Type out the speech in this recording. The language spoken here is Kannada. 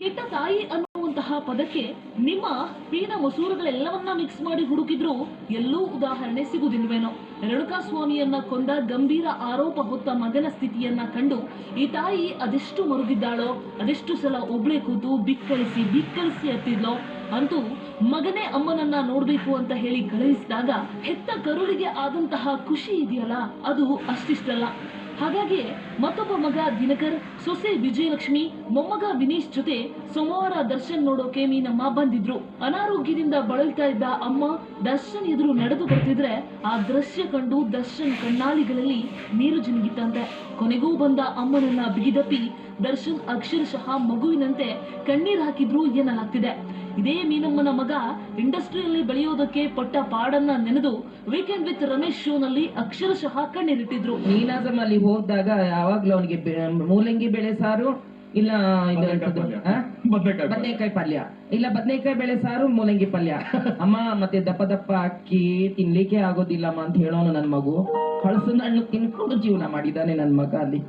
ಕೆಟ್ಟ ತಾಯಿ ಅನ್ನುವಂತಹ ಪದಕ್ಕೆ ನಿಮ್ಮ ಪೀನ ಮಸೂರಗಳೆಲ್ಲವನ್ನ ಮಿಕ್ಸ್ ಮಾಡಿ ಹುಡುಕಿದ್ರೂ ಎಲ್ಲೂ ಉದಾಹರಣೆ ಸಿಗುವುದಿಲ್ವೇನೋ. ರೇಣುಕಾಸ್ವಾಮಿಯನ್ನ ಕೊಂದ ಗಂಭೀರ ಆರೋಪ ಹೊತ್ತ ಮಗನ ಸ್ಥಿತಿಯನ್ನ ಕಂಡು ಈ ತಾಯಿ ಅದೆಷ್ಟು ಮರುಗಿದ್ದಾಳೋ, ಅದೆಷ್ಟು ಸಲ ಒಬ್ಳೆ ಕೂತು ಬಿಕ್ಕಳಿಸಿ ಅತ್ತಿದ್ಲೋ. ಅಂತೂ ಮಗನೇ ಅಮ್ಮನನ್ನ ನೋಡ್ಬೇಕು ಅಂತ ಹೇಳಿ ಕಳುಹಿಸಿದಾಗ ಹೆತ್ತ ಕರುಳಿಗೆ ಆದಂತಹ ಖುಷಿ ಇದೆಯಲ್ಲ, ಅದು ಅಷ್ಟಿಷ್ಟಲ್ಲ. ಹಾಗಾಗಿ ಮತ್ತೊಬ್ಬ ಮಗ ದಿನಕರ್, ಸೊಸೆ ವಿಜಯಲಕ್ಷ್ಮಿ, ಮೊಮ್ಮಗ ವಿನೀಶ್ ಜೊತೆ ಸೋಮವಾರ ದರ್ಶನ್ ನೋಡೋಕೆ ಮೀನಮ್ಮ ಬಂದಿದ್ರು. ಅನಾರೋಗ್ಯದಿಂದ ಬಳಲ್ತಾ ಇದ್ದ ಅಮ್ಮ ದರ್ಶನ್ ಎದುರು ನಡೆದು ಬರ್ತಿದ್ರೆ ಆ ದೃಶ್ಯ ಕಂಡು ದರ್ಶನ್ ಕಣ್ಣಾಳಿಗಳಲ್ಲಿ ನೀರು ಜಿನುಗಿತ್ತಂತೆ. ಕೊನೆಗೂ ಬಂದ ಅಮ್ಮನನ್ನ ಬಿಗಿದಪ್ಪಿ ದರ್ಶನ್ ಅಕ್ಷರಶಃ ಮಗುವಿನಂತೆ ಕಣ್ಣೀರ್ ಹಾಕಿದ್ರು ಎನ್ನಲಾಗ್ತಿದೆ. ಇದೇ ಮೀನಮ್ಮನ ಮಗ ಇಂಡಸ್ಟ್ರಿಯಲ್ಲಿ ಬೆಳೆಯೋದಕ್ಕೆ ಪಟ್ಟ ಪಾಡನ್ನ ನೆನೆದು ವೀಕೆಂಡ್ ವಿತ್ ರಮೇಶ್ ಶೋನಲ್ಲಿ ಅಕ್ಷರಶಃ ಕಣ್ಣೀರಿಟ್ಟಿದ್ರು. ನೀನಾಸಂ ಅಲ್ಲಿ ಹೋದಾಗ ಯಾವಾಗ್ಲೂ ಅವನಿಗೆ ಮೂಲಂಗಿ ಬೆಳೆ ಸಾರು ಇಲ್ಲ ಬದನೆಕಾಯಿ ಪಲ್ಯ, ಇಲ್ಲ ಬದನೆಕಾಯಿ ಬೆಳೆ ಸಾರು ಮೂಲಂಗಿ ಪಲ್ಯ. ಅಮ್ಮ ಮತ್ತೆ ದಪ್ಪ ದಪ್ಪ ಅಕ್ಕಿ ತಿನ್ಲಿಕ್ಕೆ ಆಗೋದಿಲ್ಲಮ್ಮ ಅಂತ ಹೇಳೋನು ನನ್ ಮಗು. ಹಳಸು ಹಣ್ಣು ತಿನ್ಕೊಂಡು ಜೀವನ ಮಾಡಿದಾನೆ ನನ್ ಮಗ ಅಲ್ಲಿ.